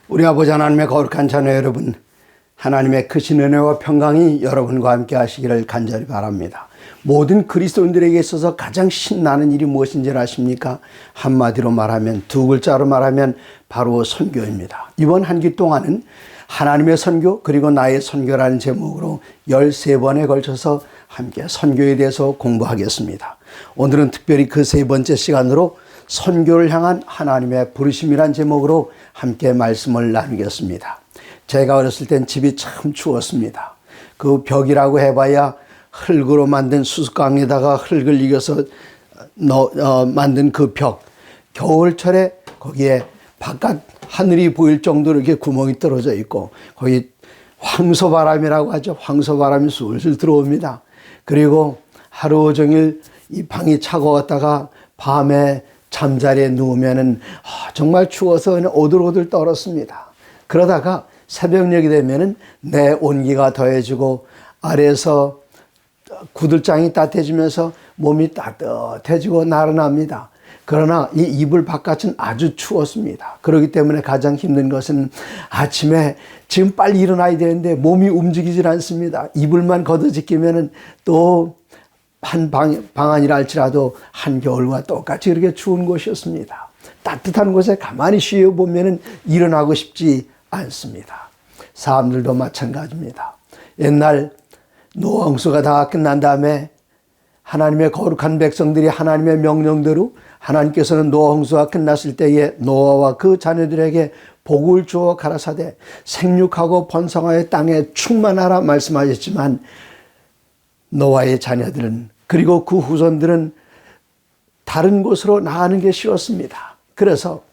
우리 아버지 하나님의 거룩한 자녀 여러분, 하나님의 크신 은혜와 평강이 여러분과 함께 하시기를 간절히 바랍니다. 모든 그리스도인들에게 있어서 가장 신나는 일이 무엇인지 아십니까? 한마디로 말하면, 두 글자로 말하면 바로 선교입니다. 이번 한 기 동안은 하나님의 선교 그리고 나의 선교라는 제목으로 13번에 걸쳐서 함께 선교에 대해서 공부하겠습니다. 오늘은 특별히 그 세 번째 시간으로 선교를 향한 하나님의 부르심이란 제목으로 함께 말씀을 나누겠습니다. 제가 어렸을 땐 집이 참 추웠습니다. 그 벽이라고 해봐야 흙으로 만든 수수깡에다가 흙을 이겨서 만든 그 벽, 겨울철에 거기에 바깥 하늘이 보일 정도로 이렇게 구멍이 떨어져 있고, 거기 황소바람이라고 하죠. 황소바람이 술술 들어옵니다. 그리고 하루 종일 이 방이 차가웠다가 밤에 잠자리에 누우면은 정말 추워서 그냥 오들오들 떨었습니다. 그러다가 새벽녘이 되면은 내 온기가 더해지고 아래에서 구들장이 따뜻해지면서 몸이 따뜻해지고 나른합니다. 그러나 이 이불 바깥은 아주 추웠습니다. 그렇기 때문에 가장 힘든 것은 아침에 지금 빨리 일어나야 되는데 몸이 움직이질 않습니다. 이불만 걷어지키면은 또 한 방 안이라 할지라도 한겨울과 똑같이 그렇게 추운 곳이었습니다. 따뜻한 곳에 가만히 쉬어보면은 일어나고 싶지 않습니다. 사람들도 마찬가지입니다. 옛날 노아 홍수가 다 끝난 다음에 하나님의 거룩한 백성들이 하나님의 명령대로 하나님께서는 노아 홍수가 끝났을 때에 노아와 그 자녀들에게 복을 주어 가라사대 생육하고 번성하여 땅에 충만하라 말씀하셨지만, 노아의 자녀들은 그리고 그 후손들은 다른 곳으로 나가는 게 쉬웠습니다. 그래서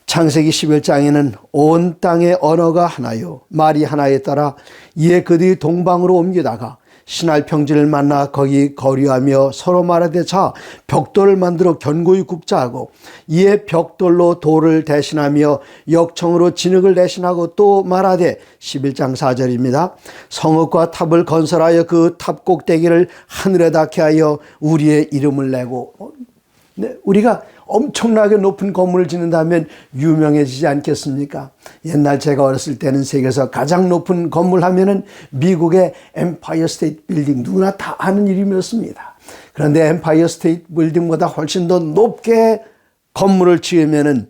창세기 11장에는 온 땅의 언어가 하나요 말이 하나에 따라 이에 그들이 동방으로 옮기다가 신할 평지를 만나 거기 거류하며 서로 말하되 자 벽돌을 만들어 견고히 굽자 하고, 이에 벽돌로 돌을 대신하며 역청으로 진흙을 대신하고 또 말하되 11장 4절입니다. 성읍과 탑을 건설하여 그 탑 꼭대기를 하늘에 닿게 하여 우리의 이름을 내고. 우리가 엄청나게 높은 건물을 짓는다면 유명해지지 않겠습니까? 옛날 제가 어렸을 때는 세계에서 가장 높은 건물 하면은 미국의 엠파이어 스테이트 빌딩, 누구나 다 아는 이름이었습니다. 그런데 엠파이어 스테이트 빌딩보다 훨씬 더 높게 건물을 지으면은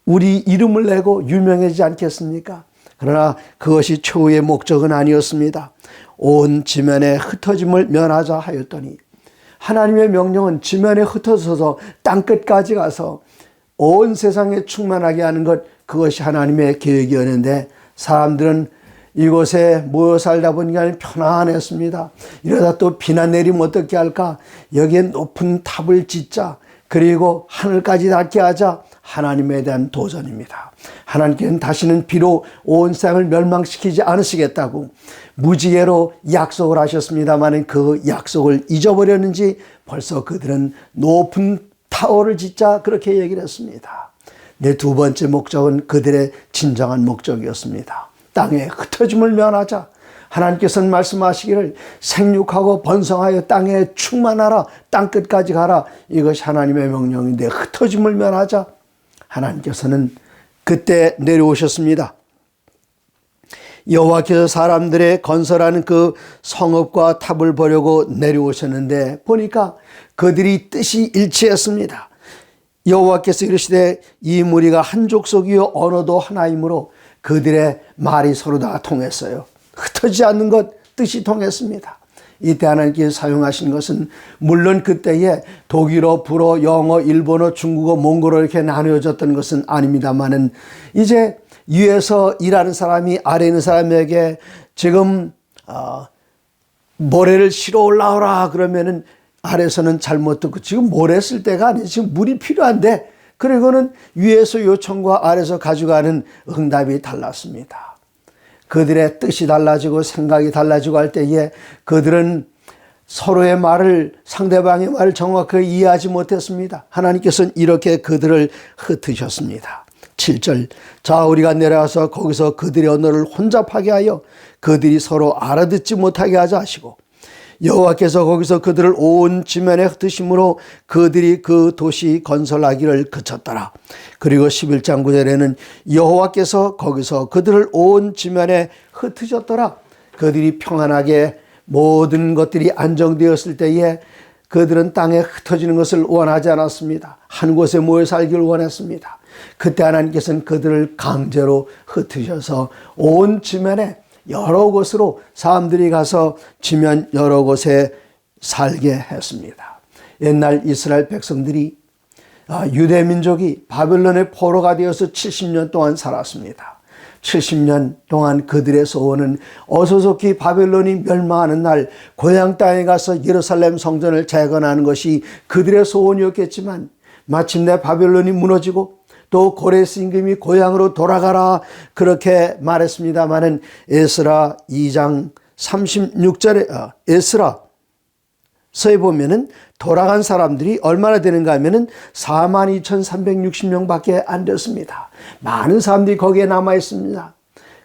우리 이름을 내고 유명해지지 않겠습니까? 그러나 그것이 최후의 목적은 아니었습니다. 온 지면에 흩어짐을 면하자 하였더니, 하나님의 명령은 지면에 흩어져서 땅끝까지 가서 온 세상에 충만하게 하는 것, 그것이 하나님의 계획이었는데 사람들은 이곳에 모여 살다 보니까 편안했습니다. 이러다 또 비나 내리면 어떻게 할까? 여기에 높은 탑을 짓자, 그리고 하늘까지 닿게 하자. 하나님에 대한 도전입니다. 하나님께서는 다시는 비로 온 세상을 멸망시키지 않으시겠다고 무지개로 약속을 하셨습니다만, 그 약속을 잊어버렸는지 벌써 그들은 높은 타워를 짓자 그렇게 얘기를 했습니다. 네, 두 번째 목적은 그들의 진정한 목적이었습니다. 땅에 흩어짐을 면하자. 하나님께서는 말씀하시기를 생육하고 번성하여 땅에 충만하라, 땅끝까지 가라. 이것이 하나님의 명령인데 흩어짐을 면하자. 하나님께서는 그때 내려오셨습니다. 여호와께서 사람들의 건설하는 그 성읍과 탑을 보려고 내려오셨는데 보니까 그들이 뜻이 일치했습니다. 여호와께서 이르시되 이 무리가 한 족속이요 언어도 하나이므로 그들의 말이 서로 다 통했어요. 흩어지지 않는 것, 뜻이 통했습니다. 이때 하나님께서 사용하신 것은 물론 그때에 독일어, 불어, 영어, 일본어, 중국어, 몽골어 이렇게 나누어졌던 것은 아닙니다만은, 이제 위에서 일하는 사람이 아래에 있는 사람에게 지금 모래를 실어 올라오라 그러면은 아래에서는 잘못 듣고, 지금 모래 쓸 때가 아니지, 지금 물이 필요한데, 그리고는 위에서 요청과 아래에서 가져가는 응답이 달랐습니다. 그들의 뜻이 달라지고 생각이 달라지고 할 때에 그들은 서로의 말을, 상대방의 말을 정확하게 이해하지 못했습니다. 하나님께서는 이렇게 그들을 흩으셨습니다. 7절, 자 우리가 내려와서 거기서 그들의 언어를 혼잡하게 하여 그들이 서로 알아듣지 못하게 하자 하시고, 여호와께서 거기서 그들을 온 지면에 흩으심으로 그들이 그 도시 건설하기를 그쳤더라. 그리고 11장 9절에는 여호와께서 거기서 그들을 온 지면에 흩으셨더라. 그들이 평안하게 모든 것들이 안정되었을 때에 그들은 땅에 흩어지는 것을 원하지 않았습니다. 한 곳에 모여 살기를 원했습니다. 그때 하나님께서는 그들을 강제로 흩으셔서 온 지면에 여러 곳으로 사람들이 가서 지면 여러 곳에 살게 했습니다. 옛날 이스라엘 백성들이 유대 민족이 바벨론의 포로가 되어서 70년 동안 살았습니다. 70년 동안 그들의 소원은 어서속히 바벨론이 멸망하는 날 고향 땅에 가서 예루살렘 성전을 재건하는 것이 그들의 소원이었겠지만 마침내 바벨론이 무너지고 또 고레스 임금이 고향으로 돌아가라 그렇게 말했습니다마는 에스라 2장 36절에 에스라서에 보면은 돌아간 사람들이 얼마나 되는가 하면은 42,360명밖에 안 됐습니다. 많은 사람들이 거기에 남아 있습니다.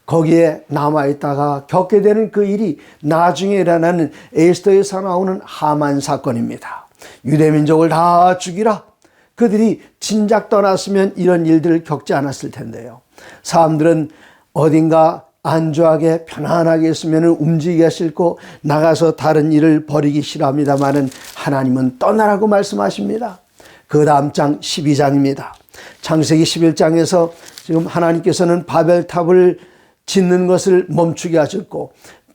거기에 남아 있다가 겪게 되는 그 일이 나중에 일어나는 에스더에서 나오는 하만 사건입니다. 유대 민족을 다 죽이라. 그들이 진작 떠났으면 이런 일들을 겪지 않았을 텐데요. 사람들은 어딘가 안주하게 편안하게 있으면 움직이기가 싫고 나가서 다른 일을 벌이기 싫어합니다마는 하나님은 떠나라고 말씀하십니다. 그 다음 장 12장입니다. 창세기 11장에서 지금 하나님께서는 바벨탑을 짓는 것을 멈추게 하셨고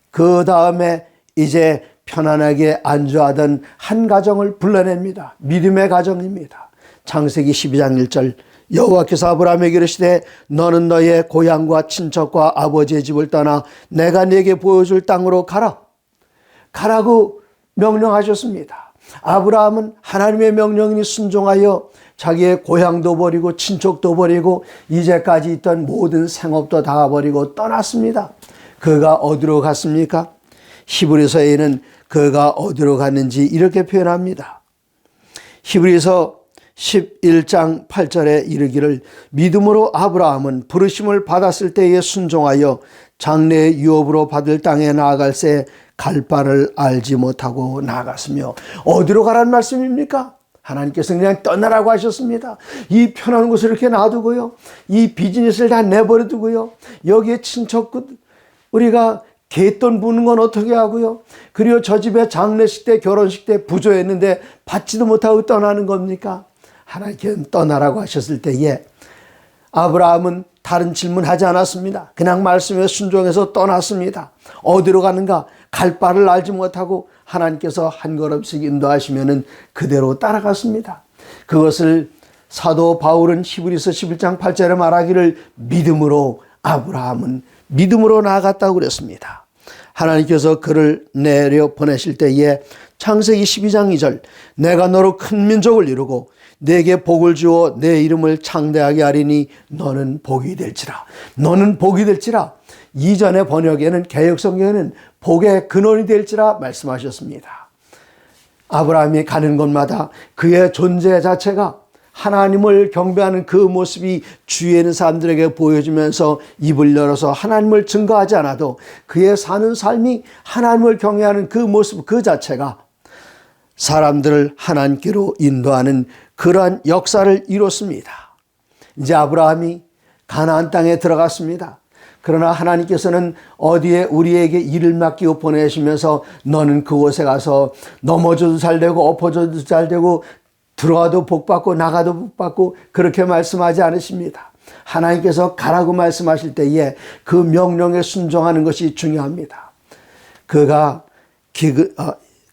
그 다음에 이제 편안하게 안주하던 한 가정을 불러냅니다. 믿음의 가정입니다. 창세기 12장 1절 여호와께서 아브라함에게 이르시되 너는 너의 고향과 친척과 아버지의 집을 떠나 내가 네게 보여줄 땅으로 가라. 가라고 명령하셨습니다. 아브라함은 하나님의 명령이 순종하여 자기의 고향도 버리고 친척도 버리고 이제까지 있던 모든 생업도 다 버리고 떠났습니다. 그가 어디로 갔습니까? 히브리서에는 그가 어디로 갔는지 이렇게 표현합니다. 히브리서 11장 8절에 이르기를 믿음으로 아브라함은 부르심을 받았을 때에 순종하여 장래의 유업으로 받을 땅에 나아갈새 갈 바를 알지 못하고 나아갔으며 어디로 가라는 말씀입니까? 하나님께서 그냥 떠나라고 하셨습니다. 이 편한 곳을 이렇게 놔두고요. 이 비즈니스를 다 내버려두고요. 여기에 친척 우리가 갯돈 부는 건 어떻게 하고요. 그리고 저 집에 장례식 때 결혼식 때 부조했는데 받지도 못하고 떠나는 겁니까? 하나님께서는 떠나라고 하셨을 때에 아브라함은 다른 질문하지 않았습니다. 그냥 말씀에 순종해서 떠났습니다. 어디로 가는가? 갈 바를 알지 못하고 하나님께서 한 걸음씩 인도하시면은 그대로 따라갔습니다. 그것을 사도 바울은 히브리서 11장 8절에 말하기를 믿음으로 아브라함은 믿음으로 나아갔다고 그랬습니다. 하나님께서 그를 내려 보내실 때에 창세기 12장 2절 내가 너로 큰 민족을 이루고 내게 복을 주어 내 이름을 창대하게 하리니 너는 복이 될지라. 너는 복이 될지라. 이전의 번역에는 개역성경에는 복의 근원이 될지라 말씀하셨습니다. 아브라함이 가는 곳마다 그의 존재 자체가 하나님을 경배하는 그 모습이 주위에 있는 사람들에게 보여주면서 입을 열어서 하나님을 증거하지 않아도 그의 사는 삶이 하나님을 경외하는 그 모습 그 자체가 사람들을 하나님께로 인도하는 그러한 역사를 이뤘습니다. 이제 아브라함이 가나안 땅에 들어갔습니다. 그러나 하나님께서는 어디에 우리에게 일을 맡기고 보내시면서 너는 그곳에 가서 넘어져도 잘 되고 엎어져도 잘 되고 들어가도 복 받고 나가도 복 받고 그렇게 말씀하지 않으십니다. 하나님께서 가라고 말씀하실 때에 그 명령에 순종하는 것이 중요합니다. 그가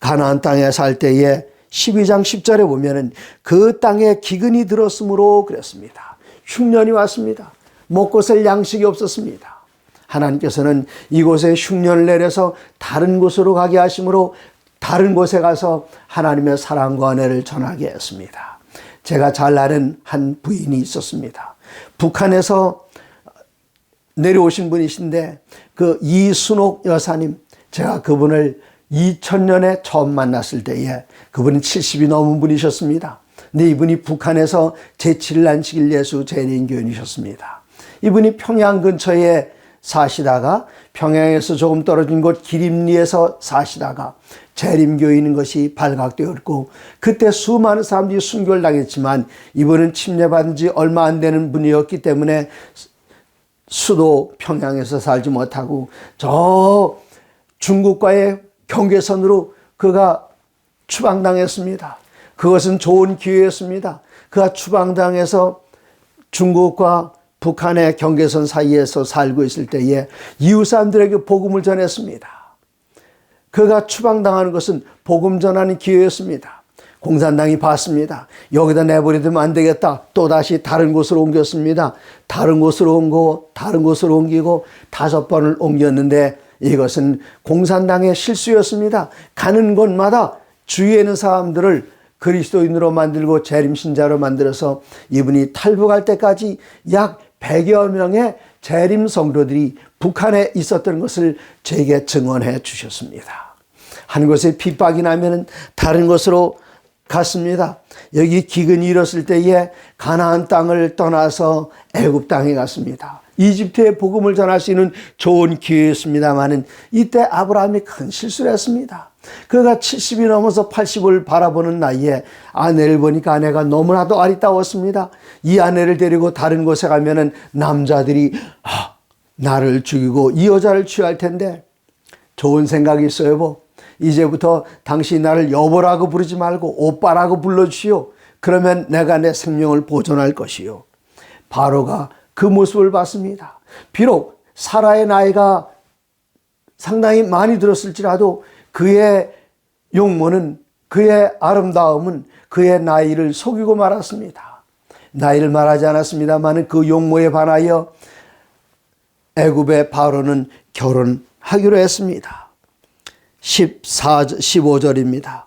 가나안 땅에 살 때에 12장 10절에 보면은 그 땅에 기근이 들었으므로 그랬습니다. 흉년이 왔습니다. 먹고 살 양식이 없었습니다. 하나님께서는 이곳에 흉년을 내려서 다른 곳으로 가게 하심으로 다른 곳에 가서 하나님의 사랑과 은혜를 전하게 했습니다. 제가 잘 아는 한 부인이 있었습니다. 북한에서 내려오신 분이신데 그 이순옥 여사님, 제가 그분을 2000년에 처음 만났을 때에 그분은 70이 넘은 분이셨습니다. 근데 이분이 북한에서 제7일 안식일 예수 재림교인이셨습니다. 이분이 평양 근처에 사시다가 평양에서 조금 떨어진 곳 기림리에서 사시다가 재림교에 있는 것이 발각되었고, 그때 수많은 사람들이 순교를 당했지만 이분은 침례받은 지 얼마 안 되는 분이었기 때문에 수도 평양에서 살지 못하고 저 중국과의 경계선으로 그가 추방당했습니다. 그것은 좋은 기회였습니다. 그가 추방당해서 중국과 북한의 경계선 사이에서 살고 있을 때에 이웃 사람들에게 복음을 전했습니다. 그가 추방당하는 것은 복음 전하는 기회였습니다. 공산당이 봤습니다. 여기다 내버려두면 안 되겠다. 또다시 다른 곳으로 옮겼습니다. 다른 곳으로 옮기고 5번을 옮겼는데 이것은 공산당의 실수였습니다. 가는 곳마다 주위에 있는 사람들을 그리스도인으로 만들고 재림신자로 만들어서 이분이 탈북할 때까지 약 100여 명의 재림 성도들이 북한에 있었던 것을 제게 증언해 주셨습니다. 한 곳에 핍박이 나면 다른 곳으로 갔습니다. 여기 기근이 일었을 때에 가나안 땅을 떠나서 애굽 땅에 갔습니다. 이집트에 복음을 전할 수 있는 좋은 기회였습니다마는 이때 아브라함이 큰 실수를 했습니다. 그가 70이 넘어서 80을 바라보는 나이에 아내를 보니까 아내가 너무나도 아리따웠습니다. 이 아내를 데리고 다른 곳에 가면은 남자들이 나를 죽이고 이 여자를 취할 텐데, 좋은 생각이 있어요. 여보, 이제부터 당신이 나를 여보라고 부르지 말고 오빠라고 불러주시오. 그러면 내가 내 생명을 보존할 것이요. 바로가 그 모습을 봤습니다. 비록 사라의 나이가 상당히 많이 들었을지라도 그의 용모는, 그의 아름다움은 그의 나이를 속이고 말았습니다. 나이를 말하지 않았습니다만 그 용모에 반하여 애굽의 바로는 결혼하기로 했습니다. 15절입니다.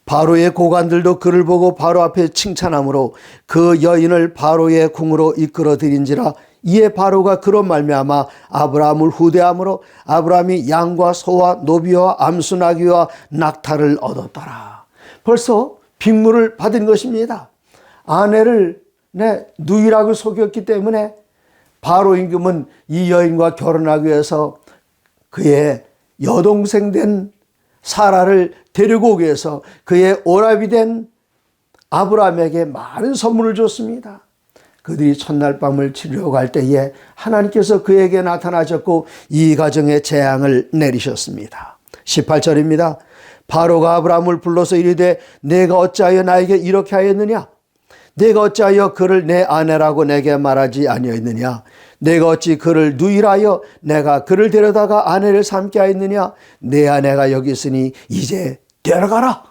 바로의 고관들도 그를 보고 바로 앞에 칭찬함으로 그 여인을 바로의 궁으로 이끌어 들인지라. 이에 바로가 그로 말미암아 아브라함을 후대함으로 아브라함이 양과 소와 노비와 암수나귀와 낙타를 얻었더라. 벌써 빅물을 받은 것입니다. 아내를 누이라고 속였기 때문에 바로 임금은 이 여인과 결혼하기 위해서 그의 여동생 된 사라를 데리고 오기 위해서 그의 오라비 된 아브라함에게 많은 선물을 줬습니다. 그들이 첫날 밤을 치르러 갈 때에 하나님께서 그에게 나타나셨고 이 가정에 재앙을 내리셨습니다. 18절입니다. 바로가 아브라함을 불러서 이르되 내가 어찌하여 나에게 이렇게 하였느냐? 내가 어찌하여 그를 내 아내라고 내게 말하지 아니하였느냐? 내가 어찌 그를 누이라 하여 내가 그를 데려다가 아내를 삼게 하였느냐? 내 아내가 여기 있으니 이제 데려가라.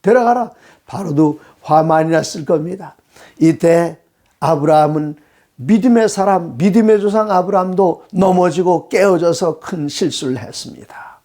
데려가라. 바로도 화 많이 났을 겁니다. 이때 아브라함은 믿음의 사람, 믿음의 조상 아브라함도 넘어지고 깨어져서 큰 실수를 했습니다.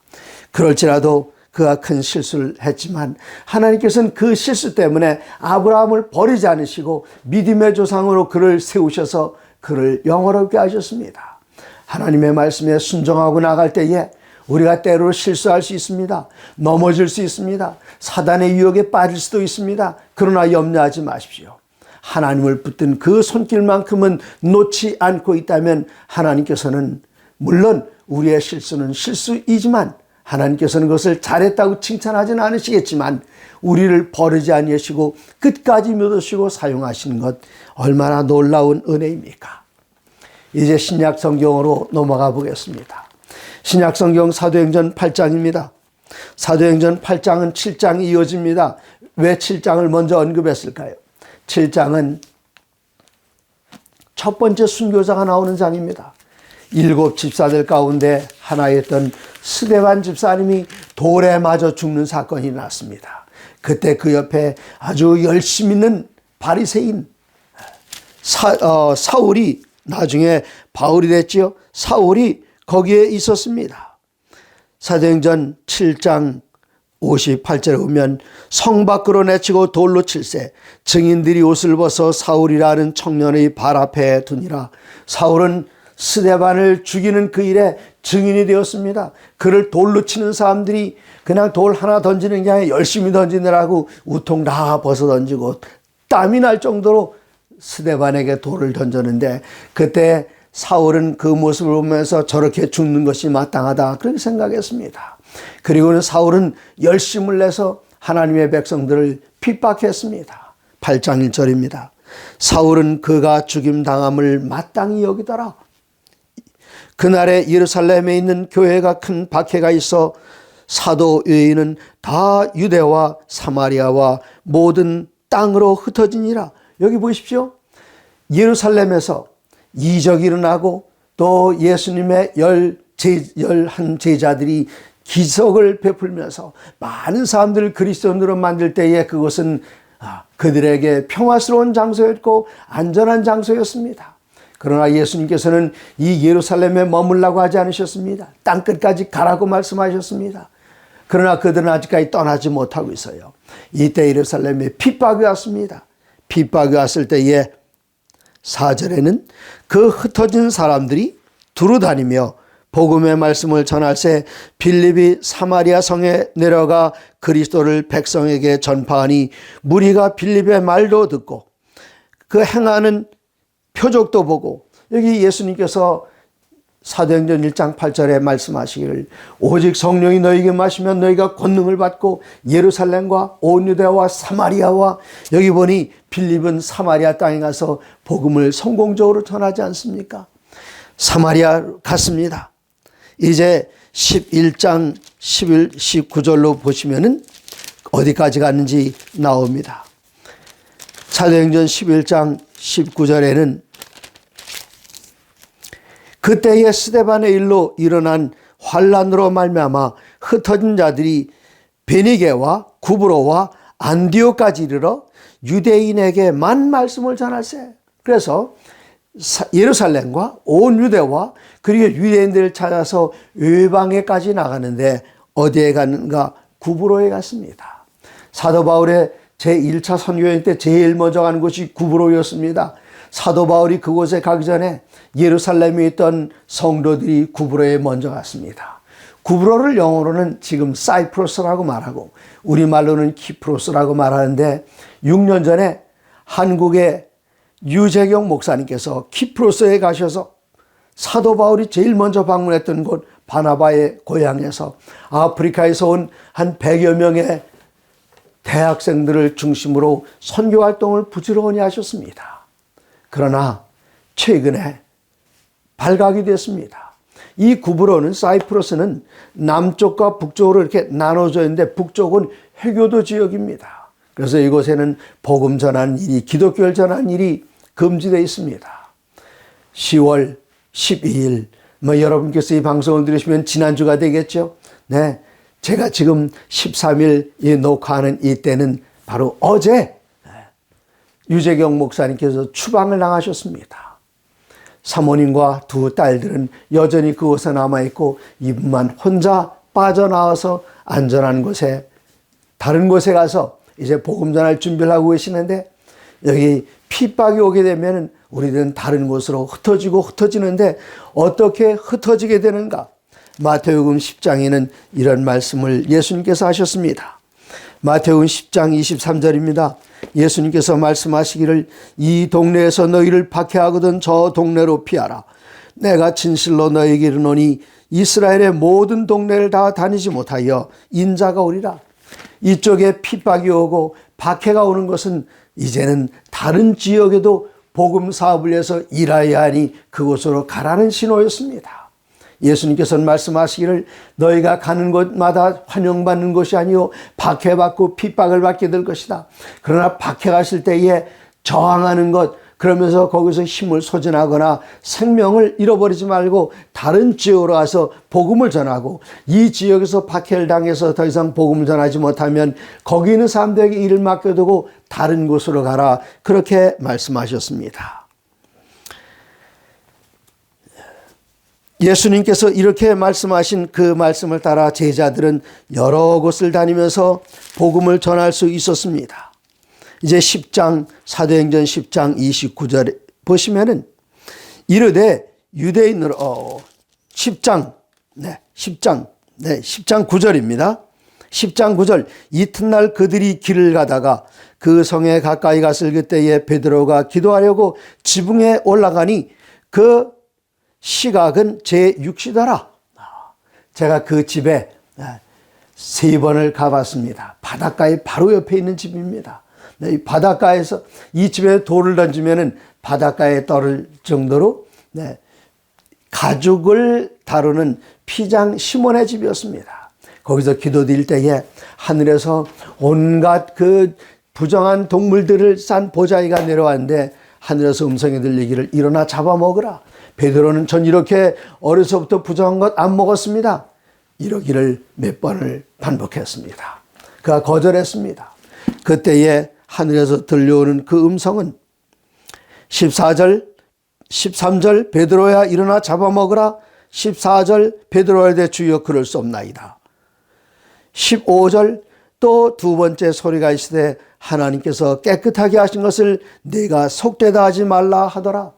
그럴지라도 그가 큰 실수를 했지만 하나님께서는 그 실수 때문에 아브라함을 버리지 않으시고 믿음의 조상으로 그를 세우셔서 그를 영화롭게 하셨습니다. 하나님의 말씀에 순종하고 나갈 때에 우리가 때로 실수할 수 있습니다. 넘어질 수 있습니다. 사단의 유혹에 빠질 수도 있습니다. 그러나 염려하지 마십시오. 하나님을 붙든 그 손길만큼은 놓지 않고 있다면 하나님께서는, 물론 우리의 실수는 실수이지만 하나님께서는 그것을 잘했다고 칭찬하지는 않으시겠지만 우리를 버리지 아니하시고 끝까지 믿으시고 사용하시는 것 얼마나 놀라운 은혜입니까? 이제 신약 성경으로 넘어가 보겠습니다. 신약 성경 사도행전 8장입니다. 사도행전 8장은 7장이 이어집니다. 왜 7장을 먼저 언급했을까요? 7장은 첫 번째 순교자가 나오는 장입니다. 7 집사들 가운데 하나였던 스데반 집사님이 돌에 맞아 죽는 사건이 났습니다. 그때 그 옆에 아주 열심 있는 바리새인 사울이, 나중에 바울이 됐지요. 사울이 거기에 있었습니다. 사도행전 7장 58절에 보면 성 밖으로 내치고 돌로 칠세 증인들이 옷을 벗어 사울이라는 청년의 발 앞에 두니라. 사울은 스데반을 죽이는 그 일에 증인이 되었습니다. 그를 돌로 치는 사람들이 그냥 돌 하나 던지는 게 아니라 열심히 던지느라고 우통 다 벗어 던지고 땀이 날 정도로 스데반에게 돌을 던졌는데, 그때 사울은 그 모습을 보면서 저렇게 죽는 것이 마땅하다 그렇게 생각했습니다. 그리고는 사울은 열심을 내서 하나님의 백성들을 핍박했습니다. 8장 1절입니다. 사울은 그가 죽임당함을 마땅히 여기더라. 그날에 예루살렘에 있는 교회가 큰 박해가 있어 사도 외에는 다 유대와 사마리아와 모든 땅으로 흩어지니라. 여기 보십시오. 예루살렘에서 이적이 일어나고 또 예수님의 열한 제자들이 기적을 베풀면서 많은 사람들을 그리스도인으로 만들 때에 그것은 그들에게 평화스러운 장소였고 안전한 장소였습니다. 그러나 예수님께서는 이 예루살렘에 머물라고 하지 않으셨습니다. 땅끝까지 가라고 말씀하셨습니다. 그러나 그들은 아직까지 떠나지 못하고 있어요. 이때 예루살렘에 핍박이 왔습니다. 핍박이 왔을 때에 4절에는 그 흩어진 사람들이 두루 다니며 복음의 말씀을 전할새 빌립이 사마리아 성에 내려가 그리스도를 백성에게 전파하니 무리가 빌립의 말도 듣고 그 행하는 표적도 보고, 여기 예수님께서 사도행전 1장 8절에 말씀하시기를 오직 성령이 너희에게 마시면 너희가 권능을 받고 예루살렘과 온 유대와 사마리아와, 여기 보니 빌립은 사마리아 땅에 가서 복음을 성공적으로 전하지 않습니까? 사마리아 갔습니다. 이제 11장 11, 19절로 보시면은 어디까지 갔는지 나옵니다. 사도행전 11장 19절에는 그때의 스데반의 일로 일어난 환란으로 말미암아 흩어진 자들이 베니게와 구브로와 안디오까지 이르러 유대인에게만 말씀을 전할세. 그래서 예루살렘과 온 유대와 그리고 유대인들을 찾아서 외방에까지 나가는데 어디에 갔는가? 구브로에 갔습니다. 사도 바울의 제1차 선교여행 때 제일 먼저 간 곳이 구브로였습니다. 사도 바울이 그곳에 가기 전에 예루살렘에 있던 성도들이 구브로에 먼저 갔습니다. 구브로를 영어로는 지금 사이프러스라고 말하고 우리말로는 키프로스라고 말하는데 6년 전에 한국의 유재경 목사님께서 키프로스에 가셔서 사도 바울이 제일 먼저 방문했던 곳 바나바의 고향에서 아프리카에서 온 한 100여 명의 대학생들을 중심으로 선교 활동을 부지런히 하셨습니다. 그러나 최근에 발각이 됐습니다. 이 구브로는, 사이프러스는 남쪽과 북쪽으로 이렇게 나눠져 있는데 북쪽은 회교도 지역입니다. 그래서 이곳에는 복음 전하는 일이, 기독교를 전하는 일이 금지되어 있습니다. 10월 12일 여러분께서 이 방송을 들으시면 지난주가 되겠죠. 네, 제가 지금 13일 녹화하는 이때는 바로 어제 유재경 목사님께서 추방을 당하셨습니다. 사모님과 두 딸들은 여전히 그곳에 남아있고 이분만 혼자 빠져나와서 안전한 곳에, 다른 곳에 가서 이제 복음 전할 준비를 하고 계시는데, 여기 핍박이 오게 되면 우리들은 다른 곳으로 흩어지는데 어떻게 흩어지게 되는가? 마태복음 10장에는 이런 말씀을 예수님께서 하셨습니다. 마태복음 10장 23절입니다. 예수님께서 말씀하시기를 이 동네에서 너희를 박해하거든 저 동네로 피하라. 내가 진실로 너희에게 이르노니 이스라엘의 모든 동네를 다 다니지 못하여 인자가 오리라. 이쪽에 핍박이 오고 박해가 오는 것은 이제는 다른 지역에도 복음 사업을 위해서 일하여야 하니 그곳으로 가라는 신호였습니다. 예수님께서는 말씀하시기를 너희가 가는 곳마다 환영받는 것이 아니요 박해받고 핍박을 받게 될 것이다. 그러나 박해가실 때에 저항하는 것, 그러면서 거기서 힘을 소진하거나 생명을 잃어버리지 말고 다른 지역으로 가서 복음을 전하고, 이 지역에서 박해를 당해서 더 이상 복음을 전하지 못하면 거기 있는 사람들에게 일을 맡겨두고 다른 곳으로 가라. 그렇게 말씀하셨습니다. 예수님께서 이렇게 말씀하신 그 말씀을 따라 제자들은 여러 곳을 다니면서 복음을 전할 수 있었습니다. 이제 10장, 사도행전 10장 29절에 보시면은 이르되 유대인으로 10장 9절입니다. 10장 9절 이튿날 그들이 길을 가다가 그 성에 가까이 갔을 그때에 베드로가 기도하려고 지붕에 올라가니 그 시각은 제 6시더라. 제가 그 집에 3번을 가봤습니다. 바닷가에 바로 옆에 있는 집입니다. 이 바닷가에서 이 집에 돌을 던지면은 바닷가에 떨어질 정도로 가죽을 다루는 피장 시몬의 집이었습니다. 거기서 기도드릴 때에 하늘에서 온갖 그 부정한 동물들을 싼 보자기가 내려왔는데 하늘에서 음성이 들리기를 일어나 잡아먹으라. 베드로는 전 이렇게 어려서부터 부정한 것 안 먹었습니다. 이러기를 몇 번을 반복했습니다. 그가 거절했습니다. 그때에 하늘에서 들려오는 그 음성은 14절, 13절 베드로야 일어나 잡아먹으라. 14절 베드로야 대 주여 그럴 수 없나이다. 15절 또 두 번째 소리가 있으되 하나님께서 깨끗하게 하신 것을 내가 속되다 하지 말라 하더라.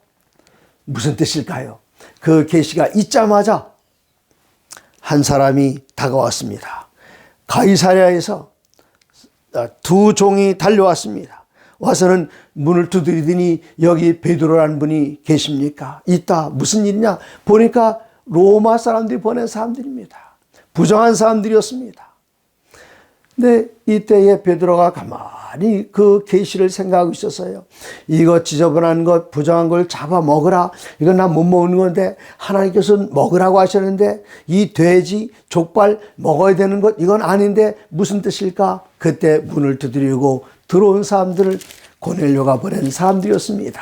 무슨 뜻일까요? 그 계시가 있자마자 한 사람이 다가왔습니다. 가이사랴에서 두 종이 달려왔습니다. 와서는 문을 두드리더니 여기 베드로라는 분이 계십니까? 있다. 무슨 일이냐? 보니까 로마 사람들이 보낸 사람들입니다. 부정한 사람들이었습니다. 근데 이때에 베드로가 가만히 그 계시를 생각하고 있었어요. 이거 지저분한 것, 부정한 걸 잡아 먹으라. 이건 나 못 먹는 건데 하나님께서는 먹으라고 하셨는데 이 돼지, 족발 먹어야 되는 것 이건 아닌데 무슨 뜻일까? 그때 문을 두드리고 들어온 사람들을 고넬료가 보낸 사람들이었습니다.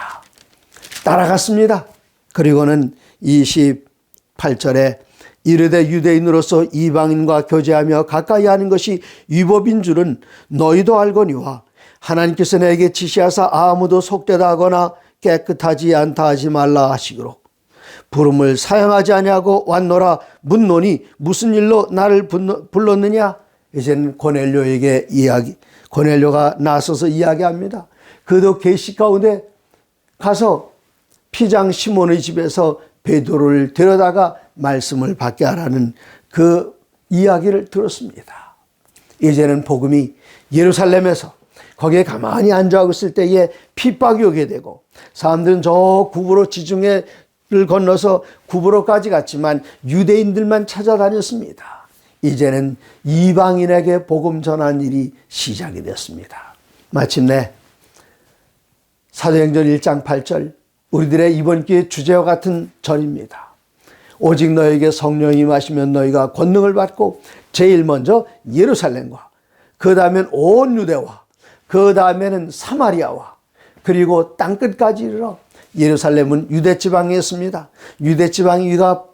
따라갔습니다. 그리고는 28절에 이르되 유대인으로서 이방인과 교제하며 가까이 하는 것이 위법인 줄은 너희도 알거니와 하나님께서 내게 지시하사 아무도 속되다 하거나 깨끗하지 않다 하지 말라 하시기로 부름을 사양하지 아니하고 왔노라 묻노니 무슨 일로 나를 불렀느냐? 이제는 고넬료에게 고넬료가 나서서 이야기합니다. 그도 계시 가운데 가서 피장 시몬의 집에서 베드로를 데려다가 말씀을 받게 하라는 그 이야기를 들었습니다. 이제는 복음이 예루살렘에서 거기에 가만히 앉아하고 있을 때에 핍박이 오게 되고 사람들은 저 구브로 지중해를 건너서 구브로까지 갔지만 유대인들만 찾아다녔습니다. 이제는 이방인에게 복음 전한 일이 시작이 됐습니다. 마침내 사도행전 1장 8절 우리들의 이번 기회 주제와 같은 절입니다. 오직 너에게 성령이 임하시면 너희가 권능을 받고 제일 먼저 예루살렘과 그 다음엔 온 유대와 그 다음에는 사마리아와 그리고 땅끝까지 이르러 예루살렘은 유대 지방에 있습니다. 유대 지방 위가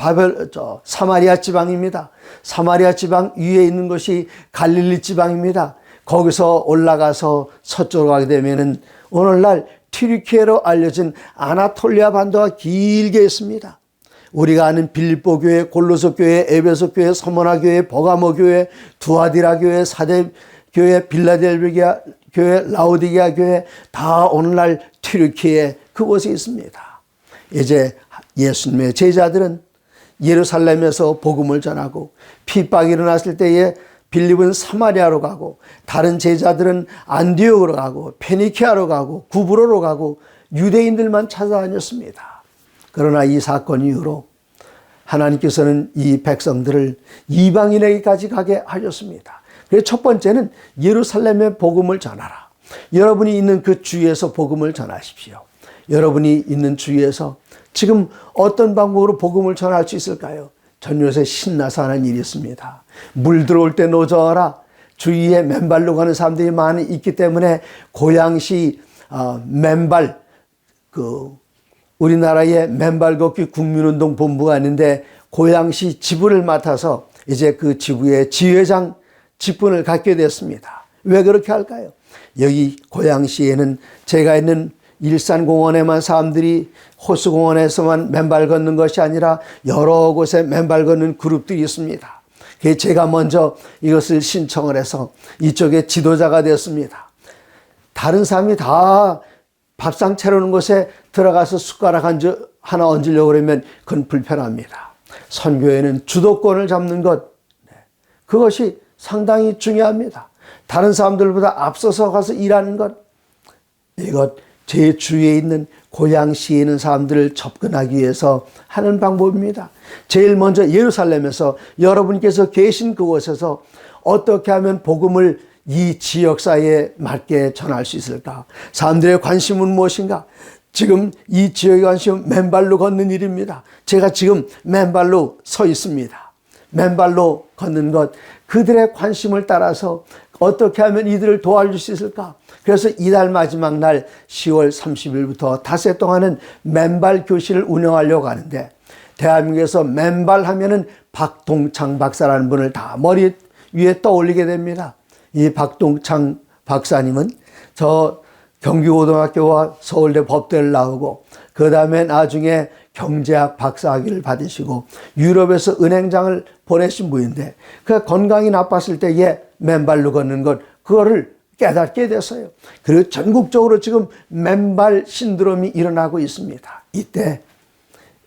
사마리아 지방입니다. 사마리아 지방 위에 있는 것이 갈릴리 지방입니다. 거기서 올라가서 서쪽으로 가게 되면은 오늘날 튀르키예로 알려진 아나톨리아 반도가 길게 있습니다. 우리가 아는 빌립보 교회, 골로새 교회, 에베소 교회, 서머나 교회, 버가모 교회, 두아디라 교회, 사대 교회, 빌라델비아 교회, 라오디게아 교회 다 오늘날 튀르키예 그곳에 있습니다. 이제 예수님의 제자들은 예루살렘에서 복음을 전하고 핍박이 일어났을 때에 빌립은 사마리아로 가고 다른 제자들은 안디옥으로 가고 페니키아로 가고 구브로로 가고 유대인들만 찾아다녔습니다. 그러나 이 사건 이후로 하나님께서는 이 백성들을 이방인에게까지 가게 하셨습니다. 그래서 첫 번째는 예루살렘의 복음을 전하라. 여러분이 있는 그 주위에서 복음을 전하십시오. 여러분이 있는 주위에서 지금 어떤 방법으로 복음을 전할 수 있을까요? 전 요새 신나서 하는 일이 있습니다. 물 들어올 때 노져라. 주위에 맨발로 가는 사람들이 많이 있기 때문에 고양시 맨발 우리나라의 맨발 걷기 국민운동 본부가 있는데 고양시 지부를 맡아서 이제 그 지부의 지회장 직분을 갖게 됐습니다. 왜 그렇게 할까요? 여기 고양시에는 제가 있는 일산공원에만 사람들이 호수공원에서만 맨발 걷는 것이 아니라 여러 곳에 맨발 걷는 그룹들이 있습니다. 그래서 제가 먼저 이것을 신청을 해서 이쪽에 지도자가 됐습니다. 다른 사람이 다 밥상 차려놓은 곳에 들어가서 숟가락 하나 얹으려고 그러면 그건 불편합니다. 선교회는 주도권을 잡는 것, 그것이 상당히 중요합니다. 다른 사람들보다 앞서서 가서 일하는 것, 이것 제 주위에 있는 고향시에 있는 사람들을 접근하기 위해서 하는 방법입니다. 제일 먼저 예루살렘에서 여러분께서 계신 그곳에서 어떻게 하면 복음을 이 지역사회에 맞게 전할 수 있을까? 사람들의 관심은 무엇인가? 지금 이 지역의 관심은 맨발로 걷는 일입니다. 제가 지금 맨발로 서 있습니다. 맨발로 걷는 것, 그들의 관심을 따라서 어떻게 하면 이들을 도와줄 수 있을까? 그래서 이달 마지막 날 10월 30일부터 닷새 동안은 맨발 교실을 운영하려고 하는데, 대한민국에서 맨발 하면은 박동창 박사라는 분을 다 머리 위에 떠올리게 됩니다. 이 박동창 박사님은 저 경기고등학교와 서울대 법대를 나오고 그 다음에 나중에 경제학 박사학위를 받으시고 유럽에서 은행장을 보내신 분인데, 그 건강이 나빴을 때에 맨발로 걷는 것, 그거를 깨닫게 됐어요. 그리고 전국적으로 지금 맨발 신드롬이 일어나고 있습니다. 이때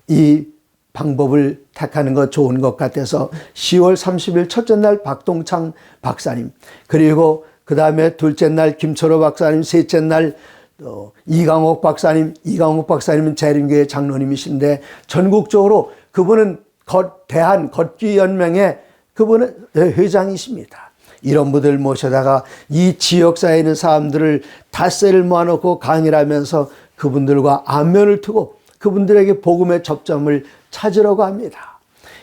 이 방법을 택하는 것 좋은 것 같아서 10월 30일 첫째 날 박동창 박사님, 그리고 그 다음에 둘째 날 김철호 박사님, 셋째 날 이강옥 박사님은 재림교회 장로님이신데 전국적으로 그분은 대한 걷기연맹의 그분은 회장이십니다. 이런 분들 모셔다가 이 지역사회에 있는 사람들을 닷새를 모아놓고 강의를 하면서 그분들과 안면을 두고 그분들에게 복음의 접점을 찾으려고 합니다.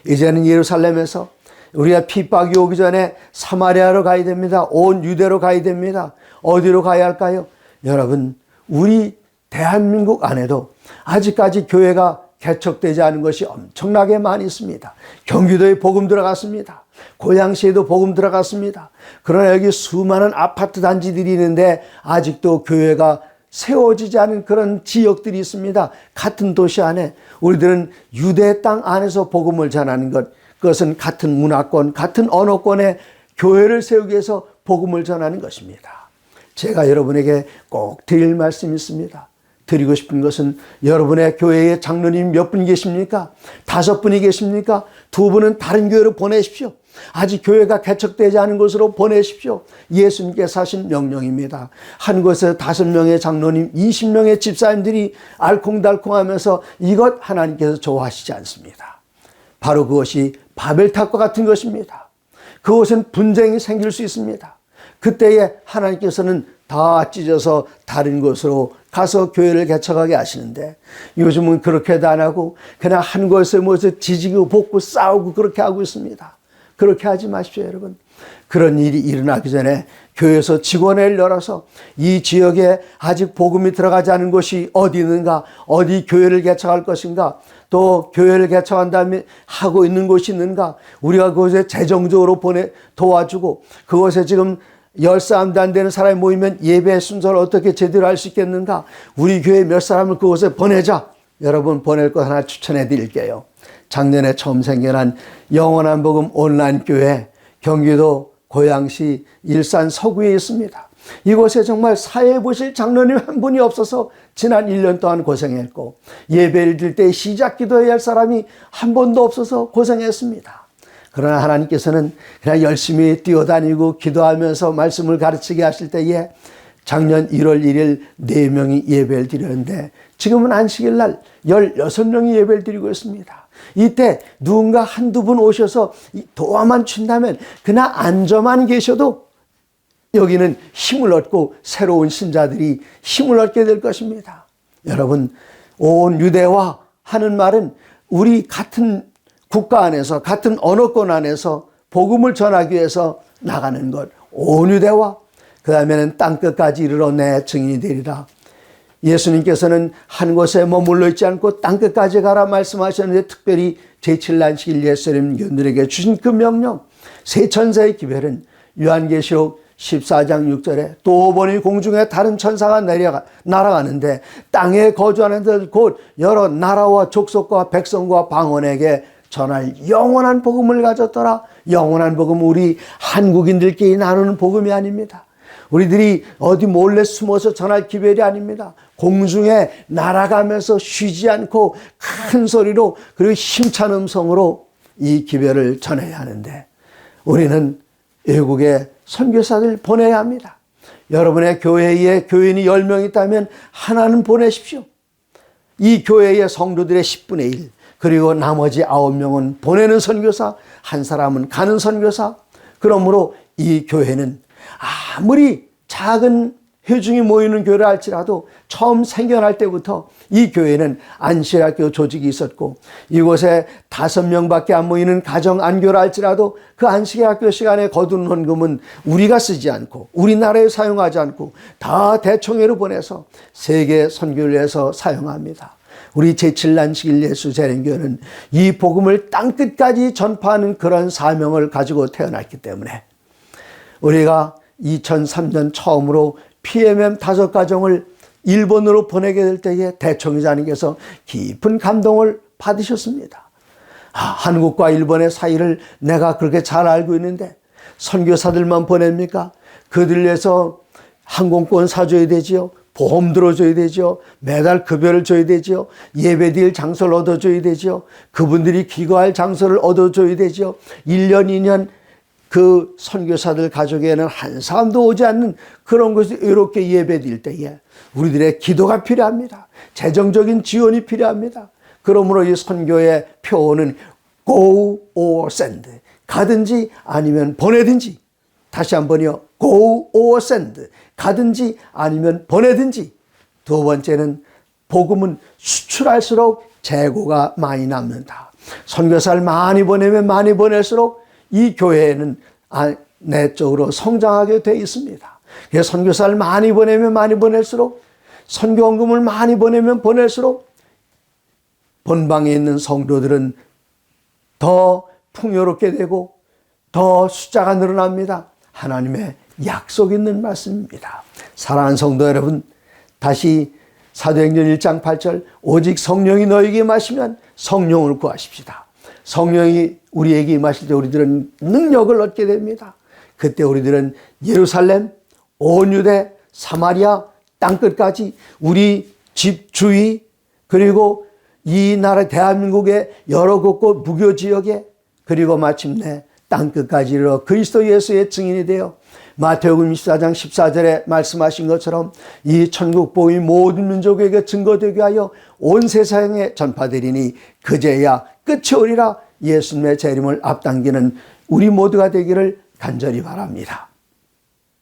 이제는 예루살렘에서 우리가 핍박이 오기 전에 사마리아로 가야 됩니다. 온 유대로 가야 됩니다. 어디로 가야 할까요? 여러분, 우리 대한민국 안에도 아직까지 교회가 개척되지 않은 것이 엄청나게 많이 있습니다. 경기도에 복음 들어갔습니다. 고양시에도 복음 들어갔습니다. 그러나 여기 수많은 아파트 단지들이 있는데 아직도 교회가 세워지지 않은 그런 지역들이 있습니다. 같은 도시 안에 우리들은 유대 땅 안에서 복음을 전하는 것, 그것은 같은 문화권, 같은 언어권에 교회를 세우기 위해서 복음을 전하는 것입니다. 제가 여러분에게 꼭 드릴 말씀이 있습니다. 드리고 싶은 것은 여러분의 교회에 장로님 몇 분 계십니까? 5분이 계십니까? 2분은 다른 교회로 보내십시오. 아직 교회가 개척되지 않은 곳으로 보내십시오. 예수님께서 하신 명령입니다. 한 곳에 5명의 장로님, 20명의 집사님들이 알콩달콩하면서 이것 하나님께서 좋아하시지 않습니다. 바로 그것이 바벨탑과 같은 것입니다. 그곳은 분쟁이 생길 수 있습니다. 그때에 하나님께서는 다 찢어서 다른 곳으로 가서 교회를 개척하게 하시는데, 요즘은 그렇게도 안 하고 그냥 한 곳에 모여서 지지고 볶고 싸우고 그렇게 하고 있습니다. 그렇게 하지 마십시오, 여러분. 그런 일이 일어나기 전에 교회에서 직원회를 열어서 이 지역에 아직 복음이 들어가지 않은 곳이 어디 있는가, 어디 교회를 개척할 것인가, 또 교회를 개척한 다음에 하고 있는 곳이 있는가, 우리가 그곳에 재정적으로 도와주고, 그곳에 지금 10사람도 안 되는 사람이 모이면 예배 순서를 어떻게 제대로 할 수 있겠는가, 우리 교회 몇 사람을 그곳에 보내자. 여러분, 보낼 것 하나 추천해 드릴게요. 작년에 처음 생겨난 영원한 복음 온라인 교회, 경기도 고양시 일산 서구에 있습니다. 이곳에 정말 사회 보실 장로님 한 분이 없어서 지난 1년 동안 고생했고, 예배를 드릴 때 시작 기도해야 할 사람이 한 번도 없어서 고생했습니다. 그러나 하나님께서는 그냥 열심히 뛰어다니고 기도하면서 말씀을 가르치게 하실 때에 작년 1월 1일 4명이 예배를 드렸는데, 지금은 안식일 날 16명이 예배를 드리고 있습니다. 이때 누군가 한두 분 오셔서 도와만 준다면, 그냥 앉아만 계셔도 여기는 힘을 얻고 새로운 신자들이 힘을 얻게 될 것입니다. 여러분, 온 유대와 하는 말은 우리 같은 국가 안에서, 같은 언어권 안에서 복음을 전하기 위해서 나가는 것, 온 유대와 그 다음에는 땅끝까지 이르러 내 증인이 되리라. 예수님께서는 한 곳에 머물러 있지 않고 땅끝까지 가라 말씀하셨는데, 특별히 제7난식일 예수님 교인들에게 주신 그 명령, 세 천사의 기별은 요한계시록 14장 6절에 또 보니 공중에 다른 천사가 날아가는데 땅에 거주하는 들 곧 여러 나라와 족속과 백성과 방언에게 전할 영원한 복음을 가졌더라. 영원한 복음, 우리 한국인들끼리 나누는 복음이 아닙니다. 우리들이 어디 몰래 숨어서 전할 기별이 아닙니다. 공중에 날아가면서 쉬지 않고 큰 소리로, 그리고 힘찬 음성으로 이 기별을 전해야 하는데, 우리는 외국에 선교사들 보내야 합니다. 여러분의 교회에 교인이 10명 있다면 하나는 보내십시오. 이 교회의 성도들의 10분의 1, 그리고 나머지 9명은 보내는 선교사, 한 사람은 가는 선교사. 그러므로 이 교회는 아무리 작은 회중이 모이는 교회라 할지라도 처음 생겨날 때부터 이 교회는 안식학교 조직이 있었고, 이곳에 5명밖에 안 모이는 가정 안교라 할지라도 그 안식학교 시간에 거둔 헌금은 우리가 쓰지 않고 우리나라에 사용하지 않고 다 대총회로 보내서 세계 선교를 해서 사용합니다. 우리 제7난식일 예수 재림교회는 이 복음을 땅끝까지 전파하는 그런 사명을 가지고 태어났기 때문에 우리가 2003년 처음으로 PMM 5가정을 일본으로 보내게 될 때에 대총회장님께서 깊은 감동을 받으셨습니다. 한국과 일본의 사이를 내가 그렇게 잘 알고 있는데 선교사들만 보냅니까? 그들 위해서 항공권 사줘야 되지요. 보험 들어줘야 되죠. 매달 급여를 줘야 되죠. 예배드릴 장소를 얻어줘야 되죠. 그분들이 기거할 장소를 얻어줘야 되죠. 1년, 2년 그 선교사들 가족에는 한 사람도 오지 않는 그런 곳에 이렇게 예배드릴 때에 우리들의 기도가 필요합니다. 재정적인 지원이 필요합니다. 그러므로 이 선교의 표어는 go or send, 가든지 아니면 보내든지. 다시 한번요. go or send, 가든지 아니면 보내든지. 두 번째는 복음은 수출할수록 재고가 많이 남는다. 선교사를 많이 보내면 많이 보낼수록 이 교회는 내적으로 성장하게 되어 있습니다. 그래서 선교사를 많이 보내면 많이 보낼수록, 선교원금을 많이 보내면 보낼수록 본방에 있는 성도들은 더 풍요롭게 되고 더 숫자가 늘어납니다. 하나님의 약속 있는 말씀입니다. 사랑하는 성도 여러분, 다시 사도행전 1장 8절, 오직 성령이 너에게 임하시면 성령을 구하십시다. 성령이 우리에게 임하실 때 우리들은 능력을 얻게 됩니다. 그때 우리들은 예루살렘, 온 유대, 사마리아, 땅끝까지 우리 집 주위, 그리고 이 나라 대한민국의 여러 곳곳 무교 지역에, 그리고 마침내 땅끝까지 이르러 그리스도 예수의 증인이 되어 마태복음 24장 14절에 말씀하신 것처럼 이 천국 복음이 모든 민족에게 증거되게 하여 온 세상에 전파되리니 그제야 끝이 오리라. 예수님의 재림을 앞당기는 우리 모두가 되기를 간절히 바랍니다.